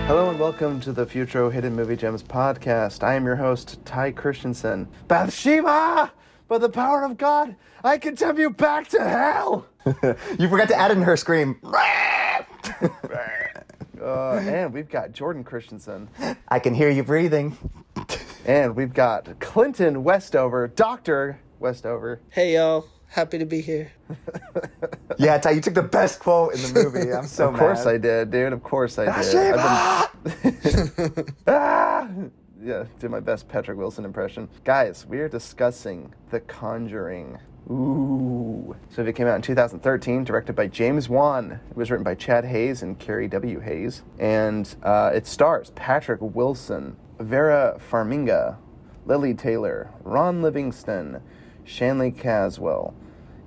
Hello and welcome to the Futro Hidden Movie Gems podcast. I am your host, Ty Christensen. Bathsheba! By the power of God, I condemn you back to hell! You forgot to add in her scream. And we've got Jordan Christensen. I can hear you breathing. And we've got Clinton Westover, Dr. Westover. Hey, y'all. Happy to be here. Yeah, Ty, you took the best quote in the movie. I'm so mad. Of course I did, dude. Of course I did. Yeah, did my best Patrick Wilson impression. Guys, we are discussing The Conjuring. Ooh. So it came out in 2013, directed by James Wan. It was written by Chad Hayes and Carrie W. Hayes. And it stars Patrick Wilson, Vera Farmiga, Lily Taylor, Ron Livingston, Shanley Caswell,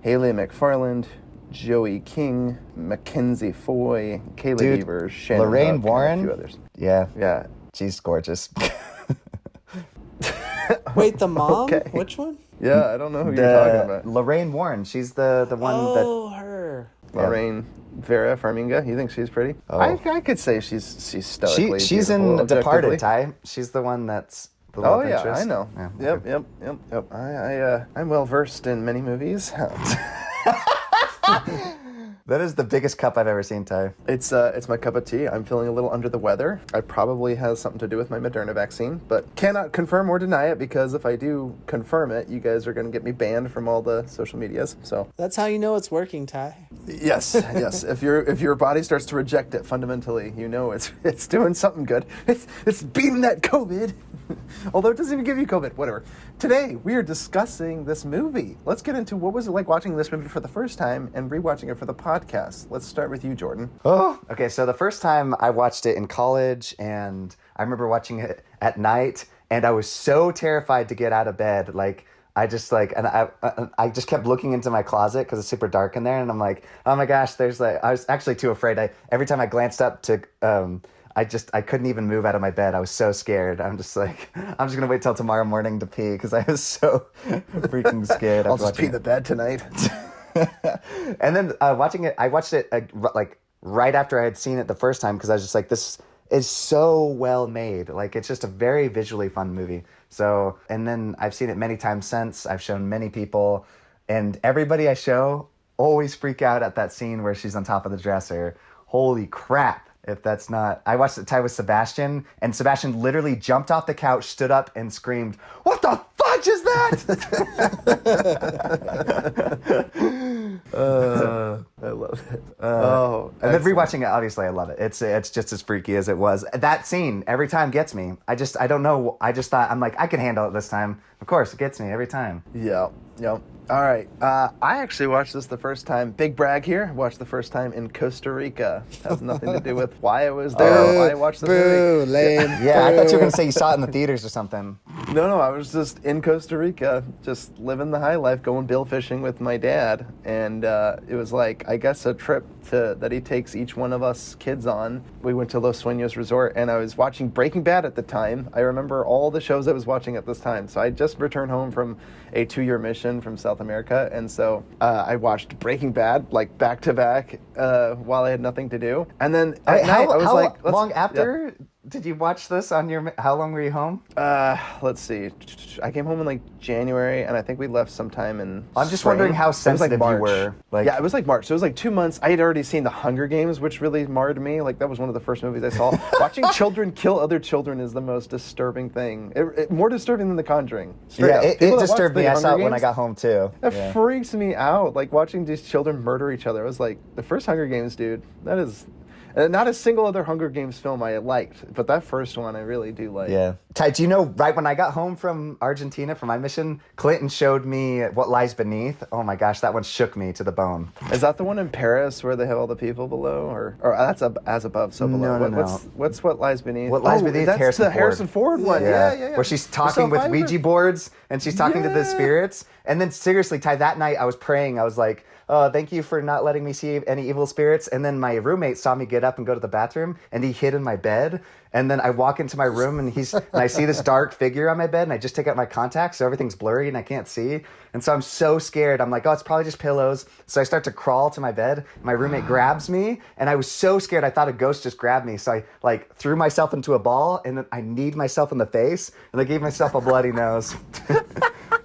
Haley McFarland, Joey King, Mackenzie Foy, Kaylee Beavers, Shannon Lorraine Huck, Warren, and a few others. Yeah, she's gorgeous. Wait, the mom? Okay. Which one? Yeah, I don't know who you're talking about. Lorraine Warren, she's the one her. Lorraine Vera Farmiga, you think she's pretty? Oh. I could say she's stoically she's beautiful, in Departed, objectively. Ty. She's the one that's the love Oh yeah, interest. I know. Yeah, Yep. I'm well versed in many movies. That is the biggest cup I've ever seen, Ty. It's my cup of tea. I'm feeling a little under the weather. It probably has something to do with my Moderna vaccine, but cannot confirm or deny it because if I do confirm it, you guys are going to get me banned from all the social medias. So That's how you know it's working, Ty. yes. If your body starts to reject it fundamentally, you know it's doing something good. It's beating that COVID. Although it doesn't even give you COVID. Whatever. Today we are discussing this movie. Let's get into what was it like watching this movie for the first time and rewatching it for the podcast. Let's start with you, Jordan. Oh, okay. So the first time I watched it in college, and I remember watching it at night, and I was so terrified to get out of bed. I just kept looking into my closet because it's super dark in there, and I'm like, oh my gosh, I was actually too afraid. Every time I glanced up to, I couldn't even move out of my bed. I was so scared. I'm just gonna wait till tomorrow morning to pee because I was so freaking scared. I'll just pee in the bed tonight. And then I watched it right after I had seen it the first time because I was just like, this is so well made. Like, it's just a very visually fun movie. So, and then I've seen it many times since. I've shown many people, and everybody I show always freak out at that scene where she's on top of the dresser. Holy crap. If that's not... I watched it with Sebastian, and Sebastian literally jumped off the couch, stood up, and screamed, "What the fudge is that?" I love it. And then rewatching it, obviously, I love it. It's just as freaky as it was. That scene every time gets me. I don't know. I just thought, I'm like, I can handle it this time. Of course, it gets me every time. Yeah. All right. I actually watched this the first time. Big brag here. Watched the first time in Costa Rica. Has nothing to do with why I was there or why I watched the movie. Lame. Yeah, I thought you were going to say you saw it in the theaters or something. No, I was just in Costa Rica, just living the high life, going bill fishing with my dad. And it was like, I guess, a trip that he takes each one of us kids on. We went to Los Sueños Resort, and I was watching Breaking Bad at the time. I remember all the shows I was watching at this time. So I just returned home from a 2-year mission from South America, and so I watched Breaking Bad like back to back while I had nothing to do. And then at night I was like, how long after did you watch this on your... How long were you home? Let's see. I came home in like January, and I think we left sometime in I'm just spring. wondering how sensitive March. you were. Yeah, it was like March. So it was like 2 months. I had already seen The Hunger Games, which really marred me. Like, that was one of the first movies I saw. Watching children kill other children is the most disturbing thing. More disturbing than The Conjuring. Straight up. It People that disturbed watch me. The I saw Hunger it when I Games, got home, too. It freaks me out. Like, watching these children murder each other. I was like, the first Hunger Games, dude, that is... Not a single other Hunger Games film I liked, but that first one I really do like. Yeah. Ty, do you know, right when I got home from Argentina for my mission, Clinton showed me What Lies Beneath. Oh my gosh, that one shook me to the bone. Is that the one in Paris where they have all the people below? Or that's As Above, So Below? No. What's What Lies Beneath? What Lies Beneath? That's the Harrison Ford one. Yeah. Where she's talking with Ouija boards, and she's talking to the spirits. And then seriously, Ty, that night I was praying. I was like, thank you for not letting me see any evil spirits. And then my roommate saw me get up and go to the bathroom, and he hid in my bed. And then I walk into my room, and I see this dark figure on my bed, and I just take out my contacts, so everything's blurry and I can't see. And so I'm so scared. I'm like, oh, it's probably just pillows. So I start to crawl to my bed. My roommate grabs me, and I was so scared. I thought a ghost just grabbed me. So I like threw myself into a ball, and then I kneed myself in the face, and I gave myself a bloody nose.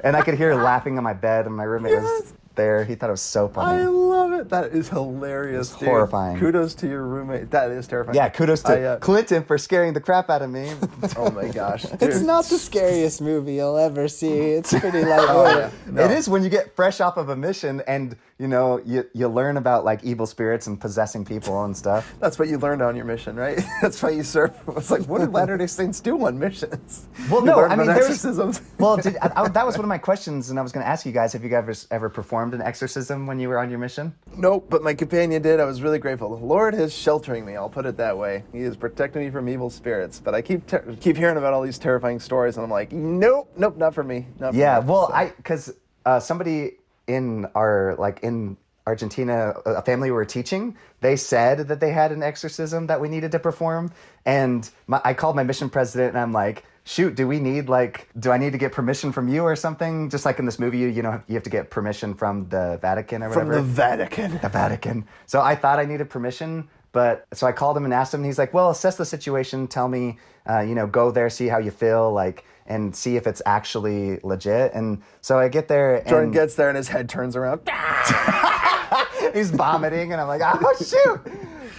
And I could hear her laughing on my bed, and my roommate was there. He thought it was so funny. I love it. That is hilarious. Dude. Horrifying. Kudos to your roommate. That is terrifying. Yeah, kudos to Clinton for scaring the crap out of me. Oh my gosh. Dude. It's not the scariest movie you'll ever see. It's pretty lightweight. No. It is when you get fresh off of a mission and you learn about like evil spirits and possessing people and stuff. That's what you learned on your mission, right? That's why you serve. It's like, what do Latter-day Saints do on missions? Well, You no, learn I mean, about there's exorcisms. well, that was one of my questions, and I was going to ask you guys: have you guys ever performed an exorcism when you were on your mission? Nope, but my companion did. I was really grateful. The Lord is sheltering me. I'll put it that way. He is protecting me from evil spirits. But I keep hearing about all these terrifying stories, and I'm like, nope, not for me. Not for Yeah, me. well, So- because somebody in Argentina, a family we were teaching, they said that they had an exorcism that we needed to perform, and I called my mission president, and I'm like, shoot, do I need to get permission from you or something? Just like in this movie, you have to get permission from the Vatican or whatever. From the Vatican. The Vatican. So I thought I needed permission, so I called him and asked him, and he's like, well, assess the situation, tell me, go there, see how you feel, and see if it's actually legit. And so I get there, and Jordan gets there and his head turns around. he's vomiting, and I'm like, oh, shoot.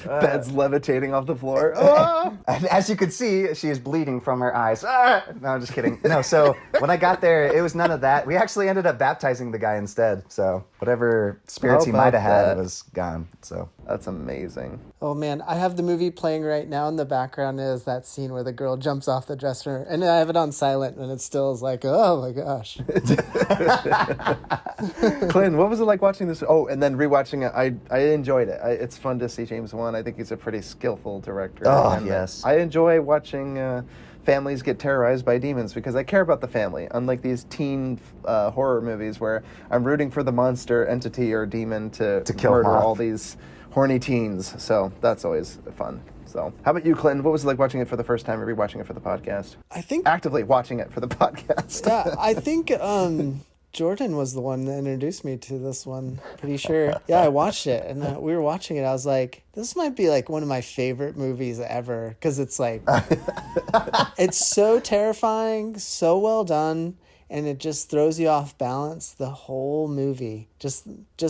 Bed's levitating off the floor. Oh! And as you could see, she is bleeding from her eyes. Ah! No, I'm just kidding. No, so when I got there, it was none of that. We actually ended up baptizing the guy instead. So whatever spirits How he might have about had that? was gone. So That's amazing. Oh man, I have the movie playing right now. In the background is that scene where the girl jumps off the dresser, and I have it on silent, and it still is like, oh my gosh. Clinton, what was it like watching this? Oh, and then rewatching it. I enjoyed it. It's fun to see James Wan. I think he's a pretty skillful director. Oh, And, yes. I enjoy watching families get terrorized by demons because I care about the family. Unlike these teen horror movies where I'm rooting for the monster entity or demon to kill murder them off. all these horny teens. So that's always fun. So, how about you, Clinton? What was it like watching it for the first time or rewatching it for the podcast? I think Actively watching it for the podcast. yeah, I think Jordan was the one that introduced me to this one. Pretty sure. Yeah, I watched it, and we were watching it. I was like, this might be like one of my favorite movies ever because it's like, it's so terrifying, so well done, and it just throws you off balance the whole movie. Just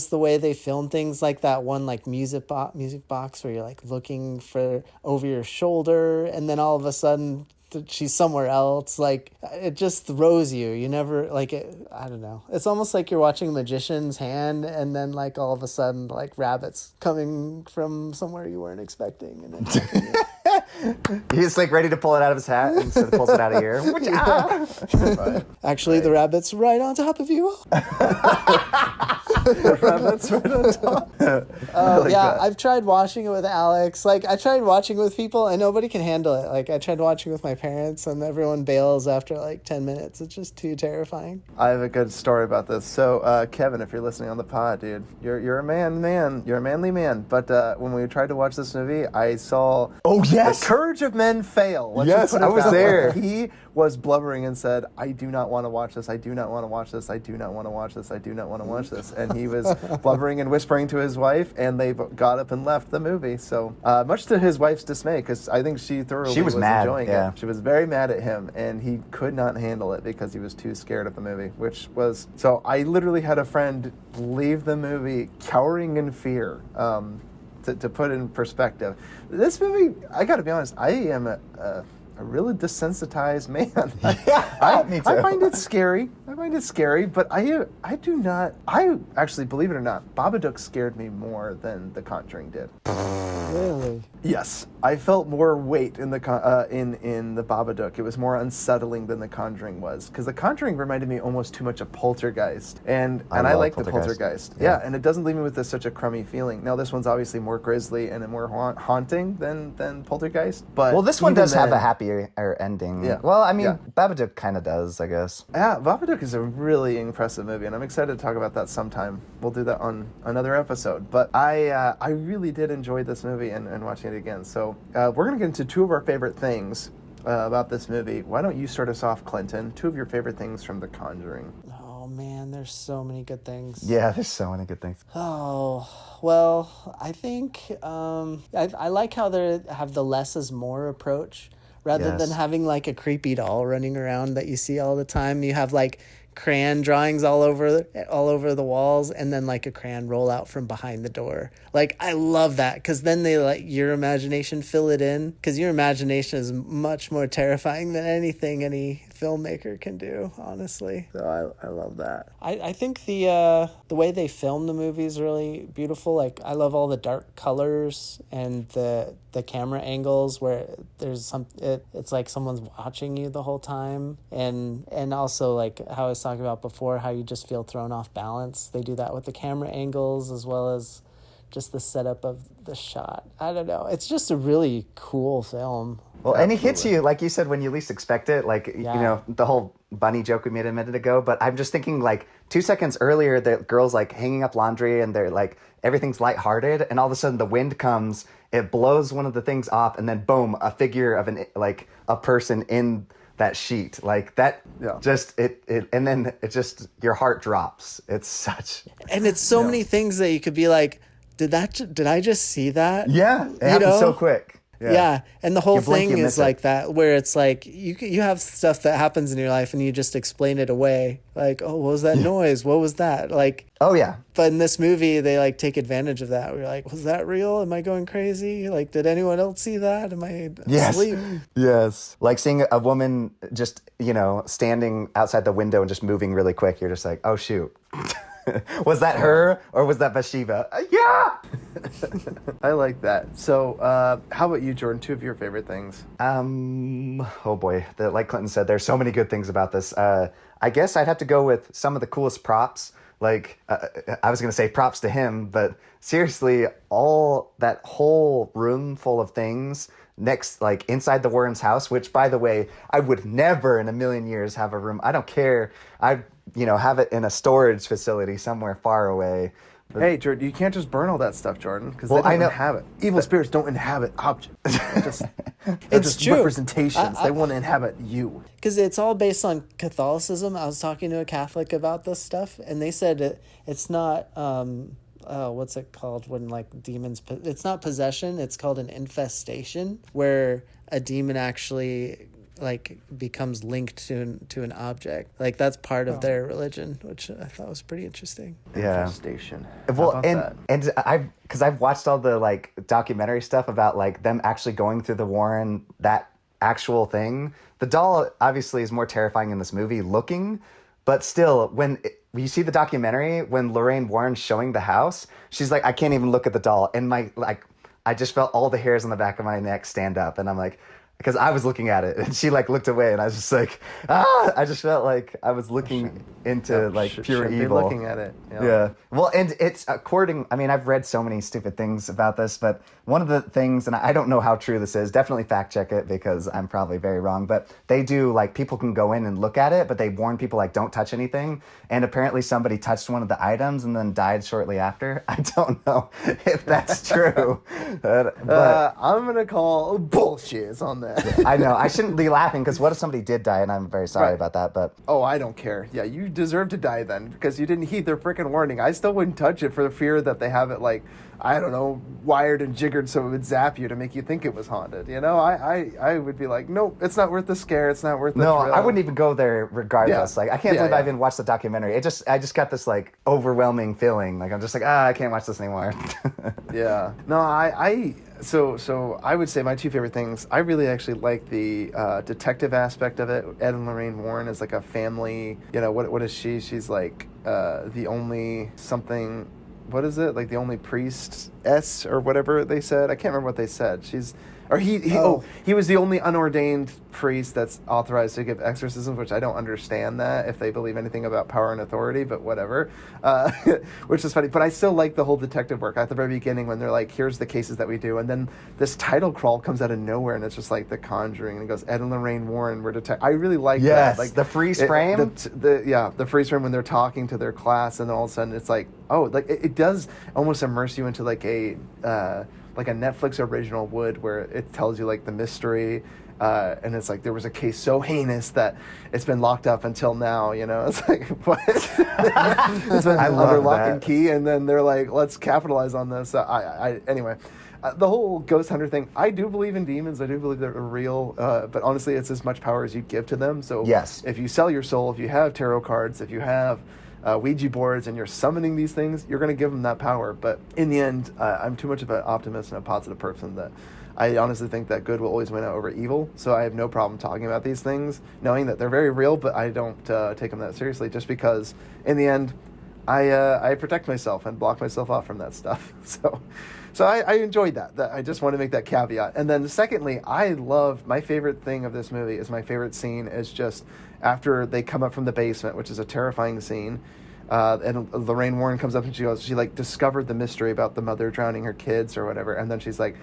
the way they film things, like that one like music box where you're like looking for over your shoulder, and then all of a sudden she's somewhere else. Like, it just throws you. You never, like, I don't know. It's almost like you're watching a magician's hand, and then, like, all of a sudden, like, rabbits coming from somewhere you weren't expecting. And then he's like ready to pull it out of his hat, and so he pulls it out of here. Right. actually, the rabbit's right on top of you. Rabbits right on top. Like Yeah, that. I've tried watching it with Alex. Like, I tried watching with people, and nobody can handle it. Like, I tried watching with my parents, and everyone bails after, like, 10 minutes. It's just too terrifying. I have a good story about this. So, Kevin, if you're listening on the pod, dude, you're a man. You're a manly man. But when we tried to watch this movie, I saw Oh, yes. the courage of men fail. Let's Yes, just put it I was that way. there. He was blubbering and said, I do not want to watch this. I do not want to watch this. I do not want to watch this. I do not want to watch this. And he was blubbering and whispering to his wife, and they got up and left the movie. So, much to his wife's dismay, because I think she thoroughly was mad, enjoying yeah. it. She was very mad at him, and he could not handle it because he was too scared of the movie, which was... So I literally had a friend leave the movie cowering in fear, to put in perspective. This movie, I gotta be honest, I am a really desensitized man. Me too. I find it scary. But I do not... I actually, believe it or not, Babadook scared me more than The Conjuring did. Really? Yes, I felt more weight in the in the Babadook. It was more unsettling than The Conjuring was, because The Conjuring reminded me almost too much of Poltergeist, and I love like the Poltergeist. Poltergeist. Yeah. Yeah, and it doesn't leave me with such a crummy feeling. Now this one's obviously more grisly and more haunting than Poltergeist, but Well, this one even does have then- a happy or ending. Yeah. Well, I mean, Yeah. Babadook kind of does, I guess. Yeah, Babadook is a really impressive movie, and I'm excited to talk about that sometime. We'll do that on another episode. But I really did enjoy this movie and watching it again. So we're going to get into two of our favorite things about this movie. Why don't you start us off, Clinton? Two of your favorite things from The Conjuring. Oh man, there's so many good things. Yeah, there's so many good things. Oh, well, I think I like how they have the less is more approach. Rather Yes. than having like a creepy doll running around that you see all the time, you have like crayon drawings all over the walls, and then like a crayon roll out from behind the door. Like, I love that, because then they let your imagination fill it in, because your imagination is much more terrifying than anything any filmmaker can do, honestly. So I love that. I think the way they film the movie is really beautiful. Like, I love all the dark colors and the camera angles where there's it's like someone's watching you the whole time, and also like how I was talking about before, how you just feel thrown off balance. They do that with the camera angles as well as just the setup of the shot. I don't know. It's just a really cool film. Well, and he hits you, like you said, when you least expect it. Like, you know, the whole bunny joke we made a minute ago. But I'm just thinking, like, 2 seconds earlier, the girl's, like, hanging up laundry, and they're, like, everything's lighthearted. And all of a sudden, the wind comes, it blows one of the things off, and then, boom, a figure of, a person in that sheet. Like, that just, and then it just, your heart drops. It's such... And it's so many things that you could be like, did I just see that? Yeah, it happens so quick. Yeah, and the whole thing is like it. that, where it's like you have stuff that happens in your life and you just explain it away. Like, oh, what was that noise? What was that? Like, oh yeah. But in this movie, they like take advantage of that. We're like, was that real? Am I going crazy? Like, did anyone else see that? Am I asleep? Yes. Like seeing a woman just, standing outside the window and just moving really quick. You're just like, oh shoot. Was that her or was that Bathsheba? Yeah. I like that. So, how about you, Jordan? Two of your favorite things? Oh boy. Like Clinton said, there's so many good things about this. I guess I'd have to go with some of the coolest props. Like, I was going to say props to him, but seriously, that whole room full of things like inside the Warrens' house, which, by the way, I would never in a million years have a room. I don't care. Have it in a storage facility somewhere far away. But, hey, Jordan, you can't just burn all that stuff, Jordan, because they don't inhabit. Evil spirits don't inhabit objects. They're just true. representations. They want to inhabit you. Because it's all based on Catholicism. I was talking to a Catholic about this stuff, and they said it's not... what's it called when like demons? It's not possession. It's called an infestation, where a demon actually like becomes linked to an object. Like that's part of their religion, which I thought was pretty interesting. Yeah. Infestation. Well, and I've watched all the like documentary stuff about like them actually going through the Warren, that actual thing. The doll obviously is more terrifying in this movie looking, but still when you see the documentary, when Lorraine Warren's showing the house, she's like, I can't even look at the doll. And I just felt all the hairs on the back of my neck stand up. And I'm like, because I was looking at it and she like looked away and I was just like, I just felt like I was looking into pure evil. Be looking at it. Yeah. Well, and it's I've read so many stupid things about this, but one of the things, and I don't know how true this is, definitely fact check it because I'm probably very wrong, but they do like people can go in and look at it, but they warn people like don't touch anything. And apparently somebody touched one of the items and then died shortly after. I don't know if that's true. But I'm going to call bullshit on that. I know. I shouldn't be laughing because what if somebody did die, and I'm very sorry about that. But I don't care. Yeah, you deserve to die then because you didn't heed their freaking warning. I still wouldn't touch it for the fear that they have it like, I don't know, wired and jiggered so it would zap you to make you think it was haunted. I would be like, nope, it's not worth the scare. It's not worth the thrill. I wouldn't even go there regardless. Yeah. Like I can't believe I even watched the documentary. I just got this like overwhelming feeling. Like I'm just like, I can't watch this anymore. Yeah. No, So I would say my two favorite things. I really actually like the detective aspect of it. Ed and Lorraine Warren is like a family. What is she? She's like the only something. What is it? Like the only priestess or whatever they said. I can't remember what they said. Or he Oh. he was the only unordained priest that's authorized to give exorcisms, which I don't understand that if they believe anything about power and authority, but whatever. Which is funny. But I still like the whole detective work at the very beginning when they're like, here's the cases that we do. And then this title crawl comes out of nowhere and it's just like The Conjuring. And it goes, Ed and Lorraine Warren were detectives. I really like Yes, that. Like the freeze frame. The freeze frame when they're talking to their class and then all of a sudden it's like, oh, like it does almost immerse you into like a Netflix original would, where it tells you like the mystery, and it's like there was a case so heinous that it's been locked up until now. You know, it's like what? It's been I love under lock that. and key, and then they're like, let's capitalize on this. Anyway. The whole ghost hunter thing, I do believe in demons. I do believe they're real. But honestly, it's as much power as you give to them. So Yes. if you sell your soul, if you have tarot cards, if you have Ouija boards and you're summoning these things, you're going to give them that power. But in the end, I'm too much of an optimist and a positive person that I honestly think that good will always win out over evil. So I have no problem talking about these things, knowing that they're very real, but I don't take them that seriously just because in the end, I protect myself and block myself off from that stuff. So I enjoyed that. I just want to make that caveat. And then secondly, I love, my favorite thing of this movie is my favorite scene is just after they come up from the basement, which is a terrifying scene. And Lorraine Warren comes up and she like discovered the mystery about the mother drowning her kids or whatever. And then she's like,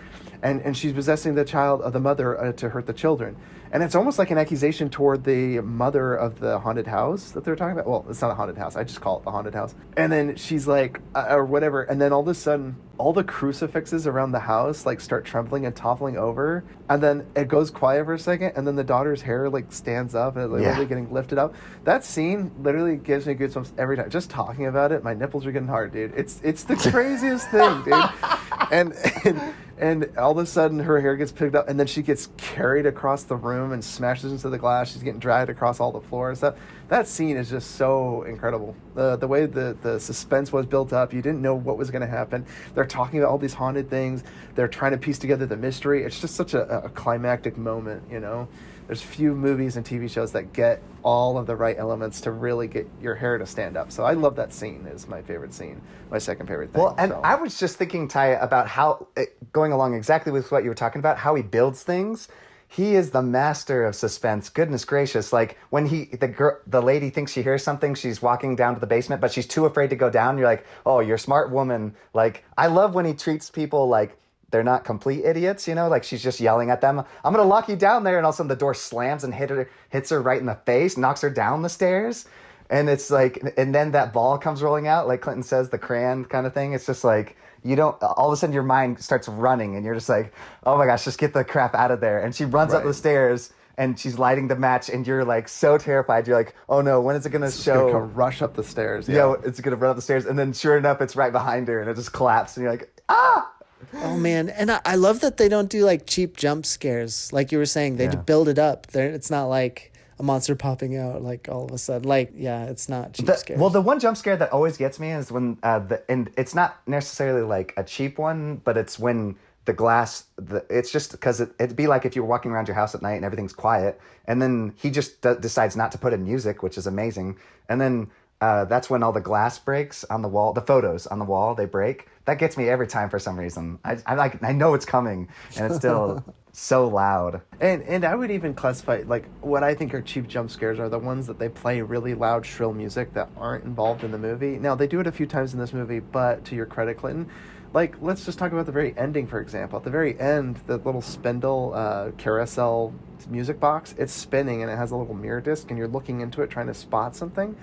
and she's possessing the child of the mother to hurt the children. And it's almost like an accusation toward the mother of the haunted house that they're talking about. Well, it's not a haunted house. I just call it the haunted house. And then she's like, or whatever. And then all of a sudden, all the crucifixes around the house like start trembling and toppling over. And then it goes quiet for a second. And then the daughter's hair like stands up and it's like literally getting lifted up. That scene literally gives me goosebumps every time. Just talking about it, my nipples are getting hard, dude. It's the craziest thing, dude. And all of a sudden her hair gets picked up and then she gets carried across the room and smashes into the glass. She's getting dragged across all the floors. That scene is just so incredible. The way the suspense was built up, you didn't know what was going to happen. They're talking about all these haunted things. They're trying to piece together the mystery. It's just such a climactic moment, you know? There's few movies and TV shows that get all of the right elements to really get your hair to stand up. So I love that scene. Is my favorite scene. My second favorite thing. Well, and so. I was just thinking, Ty, about how, going along exactly with what you were talking about, how he builds things. He is the master of suspense. Goodness gracious. Like when the lady thinks she hears something, she's walking down to the basement, but she's too afraid to go down. You're like, oh, you're a smart woman. Like, I love when he treats people like they're not complete idiots, you know, like she's just yelling at them. I'm going to lock you down there. And all of a sudden the door slams and hits her right in the face, knocks her down the stairs. And it's like, and then that ball comes rolling out, like Clinton says, the crayon kind of thing. It's just like, you don't, all of a sudden your mind starts running and you're just like, oh my gosh, just get the crap out of there. And she runs up the stairs and she's lighting the match and you're like so terrified. You're like, oh no, when is it going to show? It's gonna rush up the stairs. Yeah, it's going to run up the stairs. And then sure enough, it's right behind her and it just collapses. And you're like, ah! Oh man, and I love that they don't do like cheap jump scares, like you were saying. They build it up. It's not like a monster popping out like all of a sudden. Like it's not cheap scares. Well, the one jump scare that always gets me is when and it's not necessarily like a cheap one, but it's when the glass. It's just because it'd be like if you were walking around your house at night and everything's quiet, and then he just decides not to put in music, which is amazing, and then. That's when all the glass breaks on the wall. The photos on the wall, they break. That gets me every time for some reason. I know it's coming, and it's still so loud. And I would even classify, like, what I think are cheap jump scares are the ones that they play really loud, shrill music that aren't involved in the movie. Now, they do it a few times in this movie, but to your credit, Clinton, like, let's just talk about the very ending, for example. At the very end, the little spindle carousel music box, it's spinning, and it has a little mirror disc, and you're looking into it trying to spot something.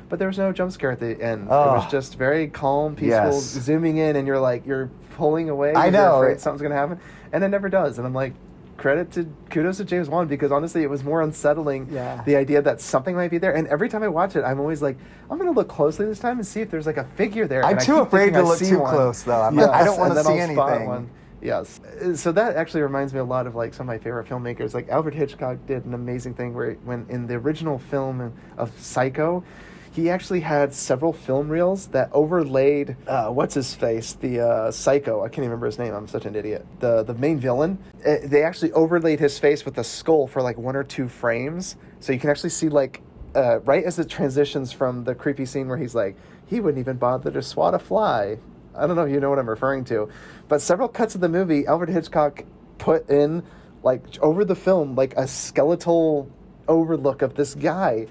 But there was no jump scare at the end. Oh. It was just very calm, peaceful, zooming in, and you're pulling away. I know. You're afraid something's going to happen. And it never does. And I'm like, kudos to James Wan, because honestly, it was more unsettling, the idea that something might be there. And every time I watch it, I'm always like, I'm going to look closely this time and see if there's like a figure there. I'm too afraid to look too close, though. I don't want to see anything. Yes. So that actually reminds me a lot of like some of my favorite filmmakers. Like Alfred Hitchcock did an amazing thing where when in the original film of Psycho, he actually had several film reels that overlaid, what's his face? The psycho. I can't even remember his name. I'm such an idiot. The main villain. They actually overlaid his face with the skull for like 1 or 2 frames. So you can actually see like, right as it transitions from the creepy scene where he's like, he wouldn't even bother to swat a fly. I don't know if you know what I'm referring to. But several cuts of the movie, Alfred Hitchcock put in, like, over the film, like a skeletal overlook of this guy.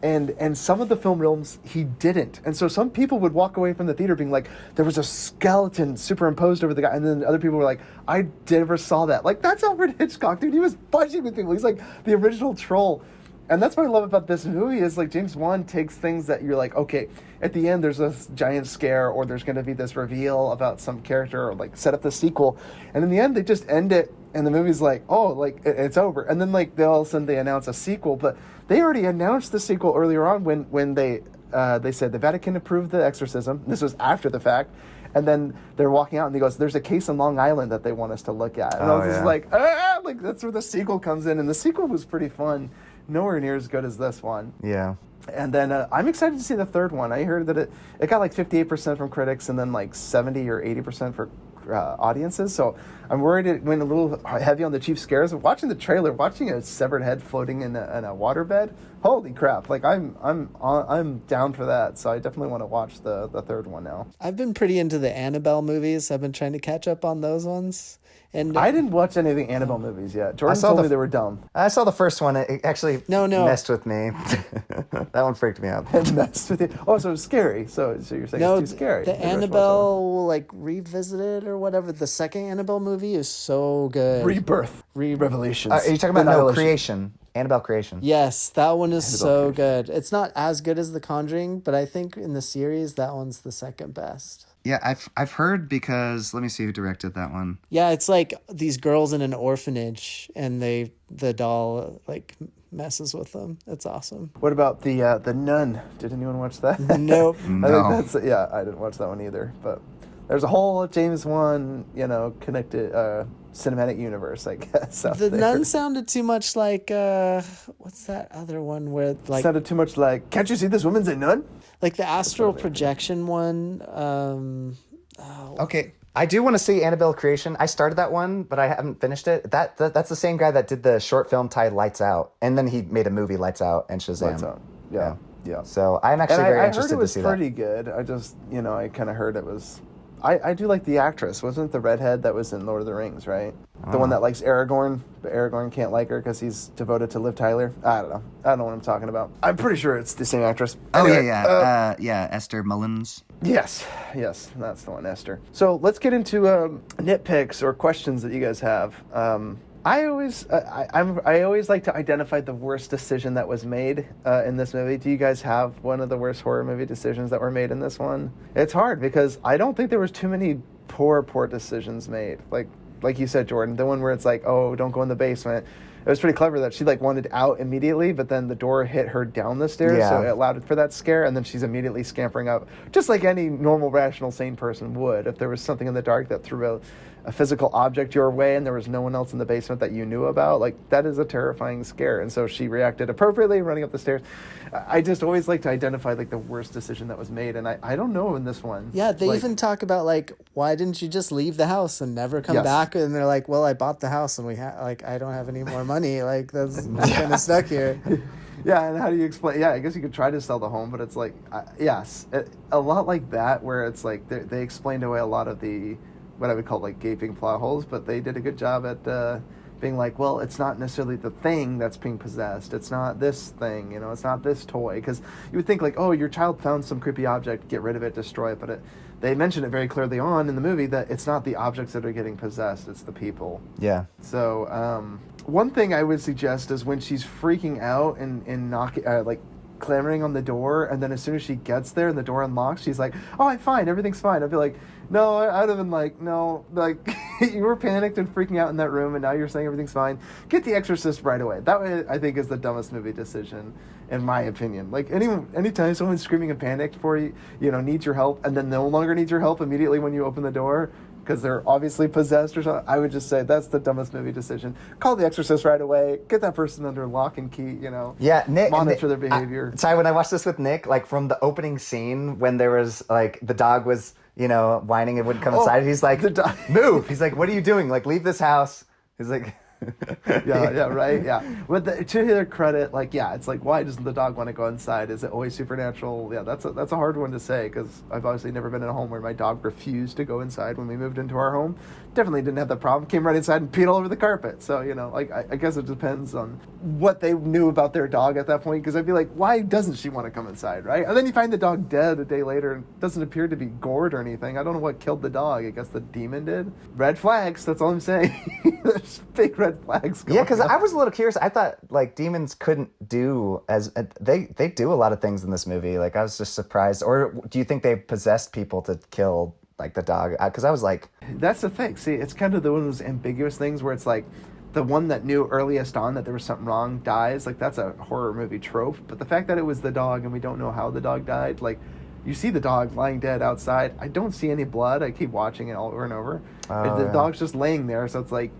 And some of the film reels he didn't. And so some people would walk away from the theater being like, there was a skeleton superimposed over the guy. And then other people were like, I never saw that. Like, that's Alfred Hitchcock, dude. He was punching with people. He's like the original troll. And that's what I love about this movie is, like, James Wan takes things that you're like, okay, at the end there's a giant scare or there's going to be this reveal about some character or, like, set up the sequel. And in the end, they just end it and the movie's like, oh, like, it's over. And then, like, all of a sudden they announce a sequel. But they already announced the sequel earlier on when they said the Vatican approved the exorcism. This was after the fact. And then they're walking out and he goes, there's a case in Long Island that they want us to look at. And I was just like, that's where the sequel comes in. And the sequel was pretty fun. Nowhere near as good as this one. Yeah. And then I'm excited to see the third one. I heard that it got like 58% from critics and then like 70 or 80% for audiences. So I'm worried it went a little heavy on the cheap scares. Watching the trailer, watching a severed head floating in a waterbed, holy crap! Like I'm down for that. So I definitely want to watch the third one now. I've been pretty into the Annabelle movies. I've been trying to catch up on those ones. And I didn't watch any of the Annabelle movies yet. Jordan told me they were dumb. I saw the first one. It actually messed with me. That one freaked me out. It messed with you. Oh, so it was scary. So you're saying it's too scary. The Annabelle, like, revisited or whatever. The second Annabelle movie is so good. Rebirth. Revelations. Are you talking about Creation? Annabelle Creation. Yes, that one is so good. It's not as good as The Conjuring, but I think in the series, that one's the second best. Yeah, I've heard because let me see who directed that one. Yeah, it's like these girls in an orphanage, and the doll like messes with them. It's awesome. What about the Nun? Did anyone watch that? Nope. I think I didn't watch that one either. But there's a whole James Wan, connected cinematic universe, I guess. The Nun sounded too much like what's that other one where like sounded too much like Can't You See This Woman's a Nun? Like the astral projection one. Okay. I do want to see Annabelle Creation. I started that one, but I haven't finished it. That's the same guy that did the short film titled Lights Out, and then he made a movie Lights Out and Shazam. Lights Out. Yeah. So I'm actually very interested to see that. I heard it was pretty good. I just, I kind of heard it was. I do like the actress. Wasn't it the redhead that was in Lord of the Rings, right? The one that likes Aragorn, but Aragorn can't like her because he's devoted to Liv Tyler. I don't know. I don't know what I'm talking about. I'm pretty sure it's the same actress. Anyway, Esther Mullins. Yes, that's the one, Esther. So let's get into nitpicks or questions that you guys have. I always like to identify the worst decision that was made in this movie. Do you guys have one of the worst horror movie decisions that were made in this one? It's hard because I don't think there was too many poor decisions made. Like you said, Jordan, the one where it's like, oh, don't go in the basement. It was pretty clever that she wanted out immediately, but then the door hit her down the stairs, so it allowed for that scare, and then she's immediately scampering up, just like any normal, rational, sane person would. If there was something in the dark that threw a physical object your way and there was no one else in the basement that you knew about, that is a terrifying scare. And so she reacted appropriately, running up the stairs. I just always like to identify the worst decision that was made, and I don't know in this one. Yeah, they even talk about why didn't you just leave the house and never come back? And they're like, well, I bought the house and I don't have any more money. That's kind of stuck here. Yeah, and how do you explain? Yeah, I guess you could try to sell the home, but it's a lot like that, where it's they explained away a lot of the what I would call gaping plot holes, but they did a good job at being well, it's not necessarily the thing that's being possessed. It's not this thing, it's not this toy. Because you would think oh, your child found some creepy object, get rid of it, destroy it. But they mention it very clearly on in the movie that it's not the objects that are getting possessed, it's the people. Yeah. So one thing I would suggest is when she's freaking out and knocking, clamoring on the door, and then as soon as she gets there and the door unlocks, she's like, oh, I'm fine, everything's fine. I'd be like, no, I'd have been no, you were panicked and freaking out in that room, and now you're saying everything's fine. Get the exorcist right away. That way, I think, is the dumbest movie decision, in my opinion. Anytime someone's screaming and panicked for you, needs your help, and then no longer needs your help immediately when you open the door, because they're obviously possessed or something, I would just say that's the dumbest movie decision. Call the exorcist right away. Get that person under lock and key, Yeah, Nick. Monitor their behavior. Sorry, when I watched this with Nick, from the opening scene, when there was, the dog was, whining and wouldn't come inside, he's like, move. He's like, what are you doing? Leave this house. He's like... Yeah, right. Yeah, but to their credit, like, yeah, it's like, why doesn't the dog want to go inside? Is it always supernatural? Yeah, that's a hard one to say because I've obviously never been in a home where my dog refused to go inside when we moved into our home. Definitely didn't have that problem. Came right inside and peed all over the carpet. So like, I guess it depends on what they knew about their dog at that point. Because I'd be like, why doesn't she want to come inside, right? And then you find the dog dead a day later and doesn't appear to be gored or anything. I don't know what killed the dog. I guess the demon did. Red flags. That's all I'm saying. There's big red flags. Yeah, because I was a little curious. I thought like demons couldn't do as they do a lot of things in this movie. Like I was just surprised. Or do you think they possessed people to kill like the dog? Because I was like, that's the thing. See, it's kind of one of those ambiguous things where it's like the one that knew earliest on that there was something wrong dies. Like that's a horror movie trope. But the fact that it was the dog and we don't know how the dog died, like you see the dog lying dead outside. I don't see any blood. I keep watching it all over and over. The dog's just laying there, so it's like,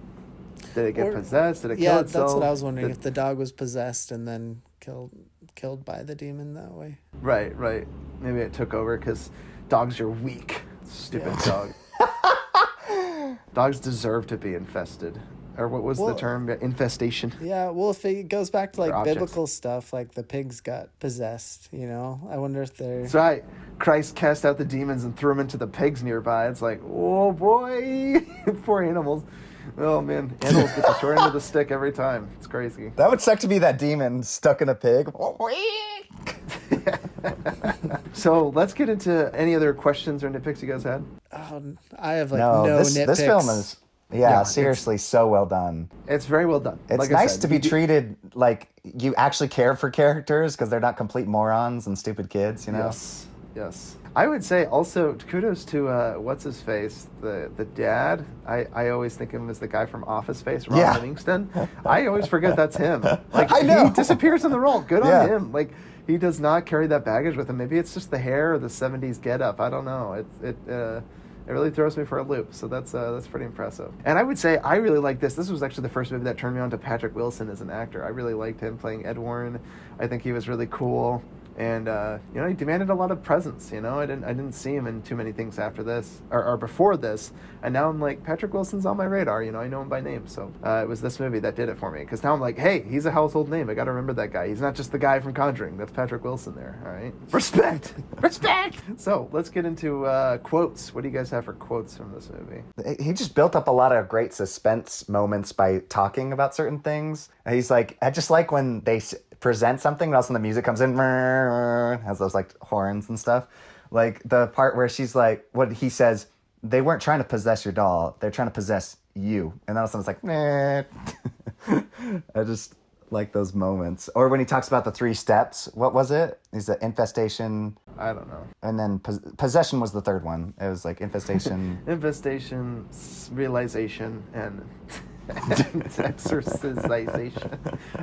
did it get possessed? Did it kill itself? Yeah, that's what I was wondering, if the dog was possessed and then killed by the demon that way. Right. Maybe it took over because dogs are weak. Stupid dog. Dogs deserve to be infested. Or what was the term? Infestation. Yeah, well, if it goes back to like objects. biblical stuff, like the pigs got possessed, I wonder if they're... That's right. Christ cast out the demons and threw them into the pigs nearby. It's like, oh boy, poor animals. Oh man, animals get the short end of the stick every time. It's crazy. that would suck to be that demon stuck in a pig. So let's get into any other questions or nitpicks you guys had. I have no nitpicks. This film is seriously so well done. It's very well done. It's like nice to be treated like you actually care for characters because they're not complete morons and stupid kids, Yes. I would say also kudos to what's his face, the dad. I always think of him as the guy from Office Space, Ron Livingston. I always forget that's him. Like I know. He disappears in the role. Good on him. Like he does not carry that baggage with him. Maybe it's just the hair or the '70s getup. I don't know. It really throws me for a loop. So that's pretty impressive. And I would say I really like this. This was actually the first movie that turned me on to Patrick Wilson as an actor. I really liked him playing Ed Warren. I think he was really cool. And he demanded a lot of presence. I didn't see him in too many things after this or before this, and now I'm like, Patrick Wilson's on my radar. I know him by name. So it was this movie that did it for me, because now I'm like, hey, he's a household name. I got to remember that guy. He's not just the guy from Conjuring. That's Patrick Wilson there. All right, respect. So let's get into quotes. What do you guys have for quotes from this movie? He just built up a lot of great suspense moments by talking about certain things. He's like, I just like when they present something, but also the music comes in, has those like horns and stuff. Like the part where she's like, what he says, they weren't trying to possess your doll, they're trying to possess you. And then all of a sudden it's like, I just like those moments. Or when he talks about the 3 steps, what was it? Is it infestation? I don't know. And then possession was the third one. It was like infestation. Infestation, realization, and exorcisation.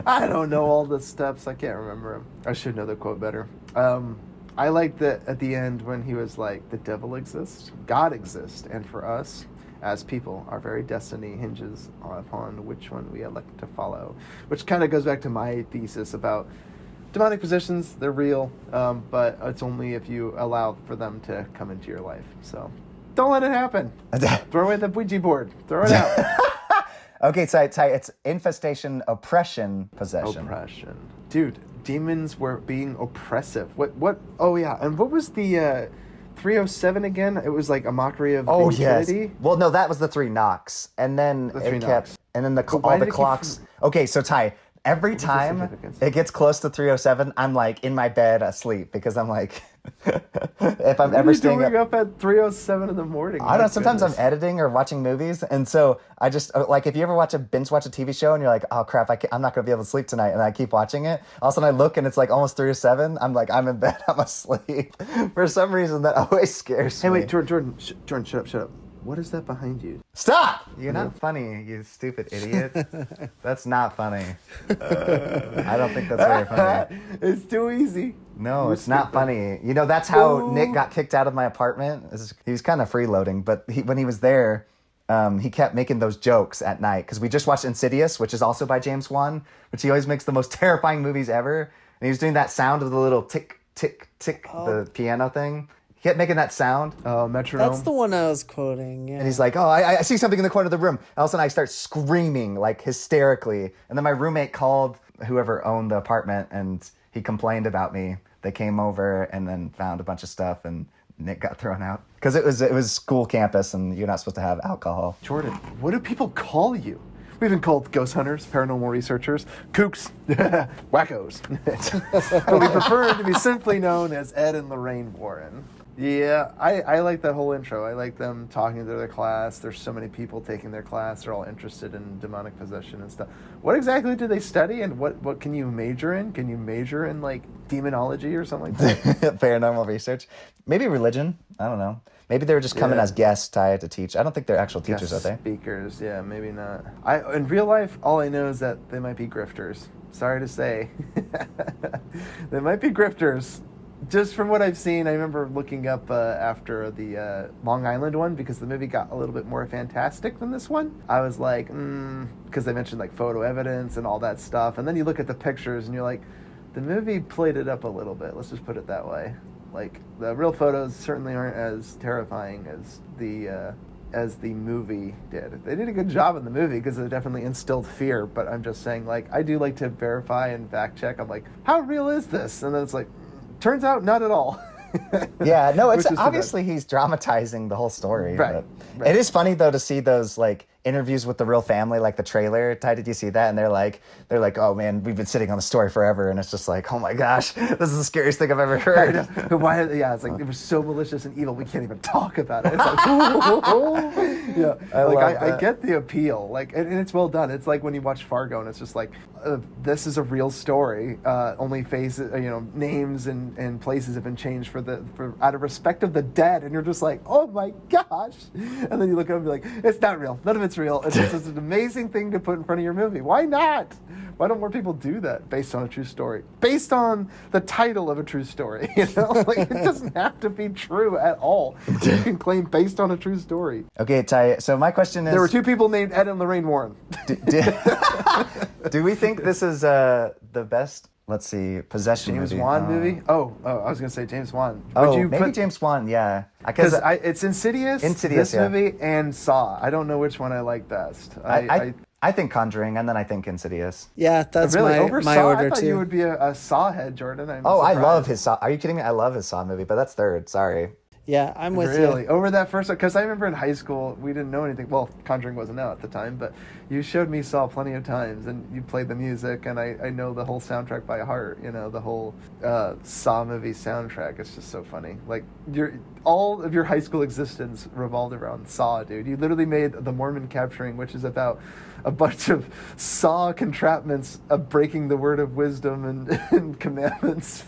I don't know all the steps. I can't remember them. I should know the quote better. I liked that at the end when he was like, the devil exists, God exists, and for us as people, our very destiny hinges upon which one we elect to follow. Which kind of goes back to my thesis about demonic possessions. They're real, but it's only if you allow for them to come into your life. So don't let it happen. Throw away the Ouija board. Throw it out. Okay, so it's infestation, oppression, possession. Oppression. Dude, demons were being oppressive. What? Oh, yeah. And what was the 307 again? It was like a mockery of the utility. Yes. Well, no, that was the 3 knocks. And then it kept... And then all the clocks... Okay, so Ty, every time it gets close to 307, I'm like in my bed asleep because I'm like... if I'm ever staying up at 3:07 in the morning. I don't know, sometimes I'm editing or watching movies, and so I just like, if you ever binge watch a TV show and you're like, oh crap, I'm not gonna be able to sleep tonight, and I keep watching it, all of a sudden I look and it's like almost 3:07. I'm like, I'm in bed, I'm asleep. For some reason that always scares me. Hey, wait, Jordan, shut up. What is that behind you? Stop! You're not funny, you stupid idiot. That's not funny. I don't think that's very funny. It's too easy. No, it's not funny. That's how Nick got kicked out of my apartment. He was kind of freeloading, but when he was there, he kept making those jokes at night. Because we just watched Insidious, which is also by James Wan, which he always makes the most terrifying movies ever. And he was doing that sound of the little tick, tick, tick, the piano thing. He kept making that sound. Oh, metronome. That's the one I was quoting. Yeah. And he's like, oh, I see something in the corner of the room. All of a sudden I start screaming, like hysterically. And then my roommate called whoever owned the apartment and he complained about me. They came over and then found a bunch of stuff and Nick got thrown out. Because it was school campus and you're not supposed to have alcohol. Jordan, what do people call you? We've been called ghost hunters, paranormal researchers, kooks, wackos. But we prefer to be simply known as Ed and Lorraine Warren. Yeah, I like that whole intro. I like them talking to their class. There's so many people taking their class. They're all interested in demonic possession and stuff. What exactly do they study, and what can you major in? Can you major in, like, demonology or something like that? Paranormal research. Maybe religion. I don't know. Maybe they were just coming as guests to teach. I don't think they're actual teachers, Guest are they? Speakers, yeah, maybe not. In real life, all I know is that they might be grifters. Sorry to say. They might be grifters. Just from what I've seen, I remember looking up after the Long Island one, because the movie got a little bit more fantastic than this one. I was like, because they mentioned like photo evidence and all that stuff. And then you look at the pictures and you're like, the movie played it up a little bit. Let's just put it that way. Like, the real photos certainly aren't as terrifying as the movie did. They did a good job in the movie because it definitely instilled fear. But I'm just saying, like, I do like to verify and fact check. I'm like, how real is this? And then it's like, turns out not at all. Yeah, no, it's Which is obviously he's dramatizing the whole story. Right, But right. It is funny though to see those like interviews with the real family, like the trailer. Ty, did you see that? And they're like, oh man, we've been sitting on the story forever, and it's just like, oh my gosh, this is the scariest thing I've ever heard. Why? Yeah, it's like it was so malicious and evil we can't even talk about it. It's like, yeah, I get the appeal, like, and it's well done. It's like when you watch Fargo, and it's just like, this is a real story. Only faces, names and places have been changed for out of respect of the dead, and you're just like, oh my gosh. And then you look up and be like, it's not real. None of it's real. It's just an amazing thing to put in front of your movie. Why not? Why don't more people do that based on a true story? Based on the title of a true story, Like, it doesn't have to be true at all. You can claim based on a true story. Okay, Ty, so my question is... There were two people named Ed and Lorraine Warren. Do we think this is the best, let's see, possession James movie? Wan movie? Oh, I was going to say James Wan. Maybe James Wan, yeah. Because it's Insidious, Insidious, this movie, and Saw. I don't know which one I like best. I think Conjuring, and then I think Insidious. Yeah, that's really over my Saw? order I thought too. you would be a Saw head, Jordan. I'm I surprised. love his Saw. Are you kidding me? I love his Saw movie, but that's third. Sorry. Yeah, I'm with Really? you. Over that first one? Because I remember in high school, we didn't know anything. Well, Conjuring wasn't out at the time, but you showed me Saw plenty of times, and you played the music, and I know the whole soundtrack by heart, the whole Saw movie soundtrack. It's just so funny. Like, all of your high school existence revolved around Saw, dude. You literally made The Mormon Capturing, which is about a bunch of Saw contraptions of breaking the word of wisdom and commandments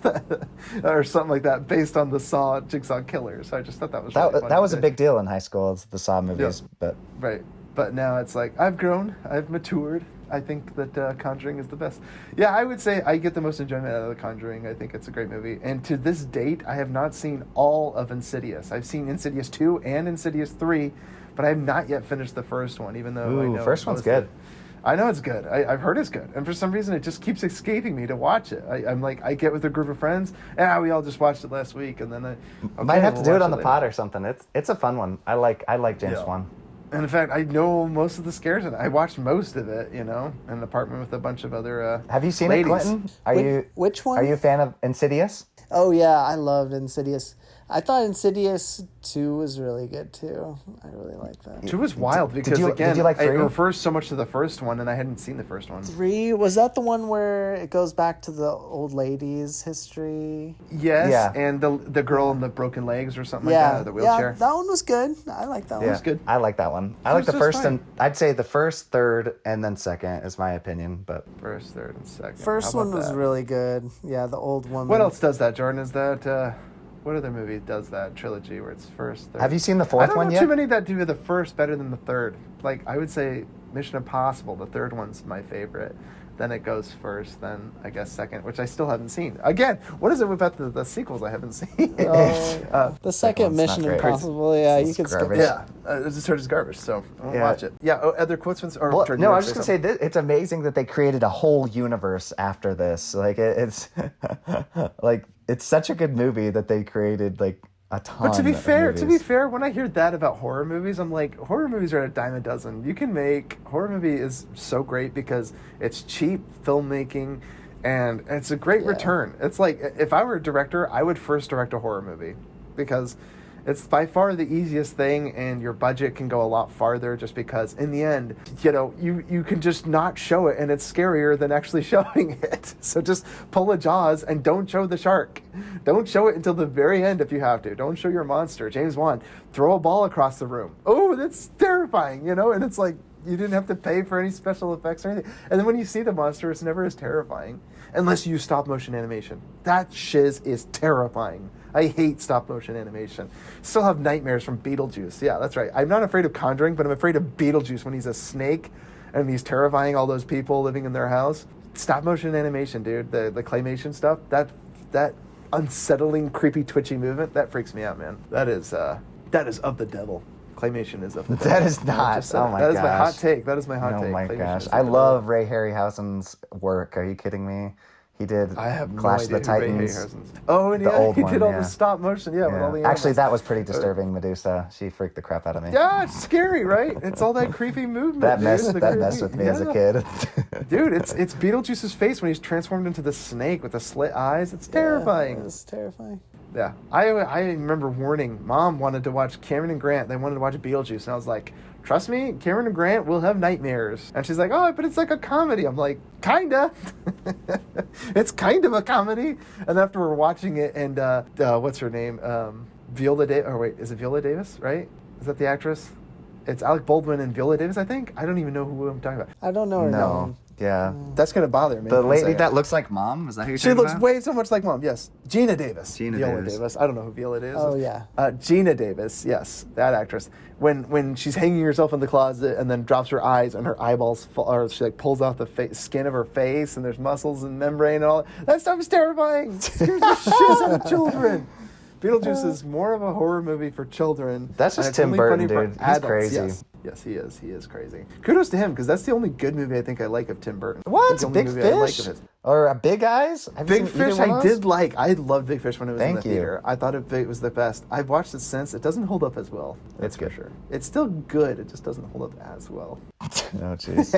or something like that based on the Saw Jigsaw Killer. So I just thought that was really funny. That was a big deal in high school, it's the Saw movies. Yeah. But Right. But now it's like, I've grown, I've matured. I think that Conjuring is the best. Yeah, I would say I get the most enjoyment out of The Conjuring. I think it's a great movie. And to this date, I have not seen all of Insidious. I've seen Insidious 2 and Insidious 3, but I have not yet finished the first one, even though I know... first one's good. I know it's good. I've heard it's good. And for some reason, it just keeps escaping me to watch it. I'm like, I get with a group of friends, we all just watched it last week, and then might have to do it on the later. pod or something. It's a fun one. I like James Wan. And in fact, I know most of the scares in it. I watched most of it, in an apartment with a bunch of other Have you seen ladies. it, Quentin? Which one? Are you a fan of Insidious? Oh yeah, I loved Insidious. I thought Insidious 2 was really good too. I really like that. 2 was wild because, did you like it 3? refers so much to the first one, and I hadn't seen the first one. 3, was that the one where it goes back to the old lady's history? Yes, Yeah. and the girl in the broken legs or something like Yeah, that, or the wheelchair. yeah, that one was good. I like that one. Yeah, good. I like that one. I like First the was first fine. and I'd say the first, third, and then second is my opinion. But First, third, and second. First How about one was that? really good. Yeah, the old one. What else does that, Jordan? Is that... what other movie does that trilogy where it's first, third? have you seen the I fourth don't one know yet? too many that do the first better than the third. Like, I would say Mission Impossible, the third one's my favorite. Then it goes first, then I guess second, which I still haven't seen. Again, what is it about the sequels I haven't seen? The second one's not Mission great. Impossible, yeah, It's you can skip garbage. it. Yeah, it's just heard as garbage, so I won't Yeah. watch it. Yeah, other quotes from... Or, Well, Jordan, no, you I wanna was just say gonna say it's amazing that they created a whole universe after this. Like it's like it's such a good movie that they created like a ton. But to be of fair, movies. when I hear that about horror movies, I'm like, horror movies are at a dime a dozen. You can make horror movie is so great because it's cheap filmmaking, and it's a great return. It's like if I were a director, I would first direct a horror movie because it's by far the easiest thing, and your budget can go a lot farther just because in the end, you can just not show it, and it's scarier than actually showing it. So just pull a Jaws and don't show the shark. Don't show it until the very end if you have to. Don't show your monster. James Wan, throw a ball across the room. Oh, that's terrifying, and it's like you didn't have to pay for any special effects or anything. And then when you see the monster, it's never as terrifying unless you use stop motion animation. That shiz is terrifying. I hate stop motion animation. Still have nightmares from Beetlejuice. Yeah, that's right. I'm not afraid of Conjuring, but I'm afraid of Beetlejuice when he's a snake and he's terrifying all those people living in their house. Stop motion animation, dude. The claymation stuff. That unsettling, creepy, twitchy movement. That freaks me out, man. That is of the devil. Claymation is of the devil. That is not. Oh my gosh. That is my hot take. That is my hot take. Oh my Claymation gosh. is I of the love devil. Ray Harryhausen's work. Are you kidding me? He did I have Clash no of the idea who Ray Titans. Harryhausen's. Oh, and The yeah, old he one, did all yeah. the stop motion. Yeah, with all the Yeah. Actually, animals. that was pretty disturbing. Medusa. She freaked the crap out of me. Yeah, it's scary, right? It's all that creepy movement. That dude. messed The that creepy- messed with me as a yeah. kid. Dude, it's Beetlejuice's face when he's transformed into the snake with the slit eyes. It's terrifying. It was terrifying. Yeah, I remember warning. Mom wanted to watch Cameron and Grant. They wanted to watch Beetlejuice, and I was like, "Trust me, Cameron and Grant will have nightmares." And she's like, "Oh, but it's like a comedy." I'm like, "Kinda." It's kind of a comedy. And after we're watching it, and what's her name? Viola Davis. Or wait, is it Viola Davis? Right? Is that the actress? It's Alec Baldwin and Viola Davis, I think. I don't even know who I'm talking about. I don't know her No. name. Yeah. That's gonna bother me. The I'll lady say that it. looks like Mom? Is that who you're She talking looks about? way so much like Mom. Yes, Gina Davis. Gina Viola Davis. Davis. I don't know who Viola Davis Oh, is. yeah. Gina Davis. Yes, that actress. When she's hanging herself in the closet and then drops her eyes and her eyeballs fall, or she like pulls off the skin of her face and there's muscles and membrane and all that stuff is terrifying. It scares the shit out of children. Beetlejuice is more of a horror movie for children. That's and just it's Tim only Burton, funny for dude. He's adults. crazy. Yes, he is. He is crazy. Kudos to him because that's the only good movie I think I like of Tim Burton. What? That's the only Big movie I like Fish? of his. Or Big Eyes? Have you Big seen either Fish one of I those? did like. I loved Big Fish when it was in Thank the you. theater. I thought it was the best. I've watched it since. It doesn't hold up as well. That's for good. sure. It's still good. It just doesn't hold up as well. Oh, jeez.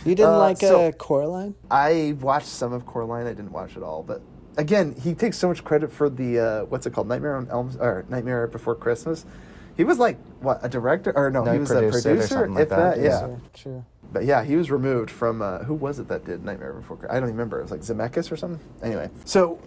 You didn't like so- Coraline? I watched some of Coraline. I didn't watch it all, but again, he takes so much credit for the what's it called, Nightmare on Elm or Nightmare Before Christmas. He was like what, a director or no? No, He was he a produced it or producer, something like if that, that. yeah. Yeah. Sure, true. But yeah, he was removed from who was it that did Nightmare Before Christmas? I don't even remember. It was like Zemeckis or something. Anyway, so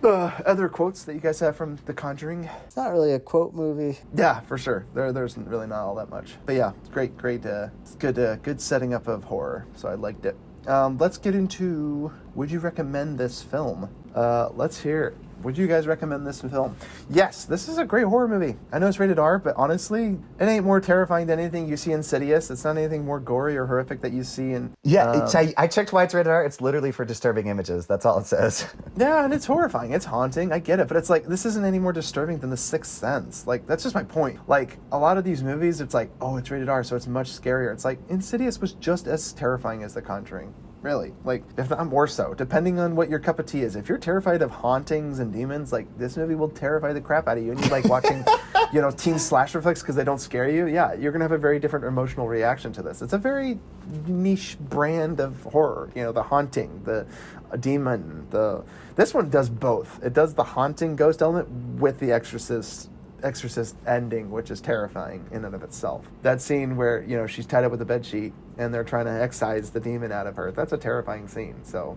other quotes that you guys have from The Conjuring? It's not really a quote movie. Yeah, for sure. There's really not all that much. But yeah, it's great, good setting up of horror. So I liked it. Let's get into, would you recommend this film? Let's hear it. Would you guys recommend this film? Yes, this is a great horror movie. I know it's rated R, but honestly, it ain't more terrifying than anything you see in Insidious. It's not anything more gory or horrific that you see in... Yeah, I checked why it's rated R. It's literally for disturbing images. That's all it says. Yeah, and it's horrifying. It's haunting. I get it. But it's like, this isn't any more disturbing than The Sixth Sense. Like, that's just my point. Like, a lot of these movies, it's like, oh, it's rated R, so it's much scarier. It's like, Insidious was just as terrifying as The Conjuring. Really. Like, if not more so, depending on what your cup of tea is. If you're terrified of hauntings and demons, like, this movie will terrify the crap out of you. And you like watching, teen slasher flicks because they don't scare you. Yeah, you're going to have a very different emotional reaction to this. It's a very niche brand of horror. The haunting, the demon, this one does both. It does the haunting ghost element with the exorcist ending, which is terrifying in and of itself. That scene where, she's tied up with a bedsheet and they're trying to excise the demon out of her. That's a terrifying scene. So,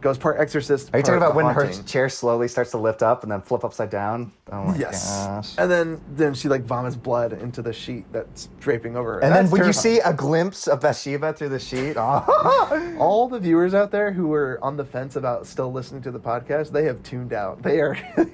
goes part exorcist. Are you talking part about when haunting. her chair slowly starts to lift up and then flip upside down? Oh my Yes. gosh. And then she like vomits blood into the sheet that's draping over her. And That's then when you terrifying. see a glimpse of Bathsheba through the sheet, oh. All the viewers out there who were on the fence about still listening to the podcast, they have tuned out. They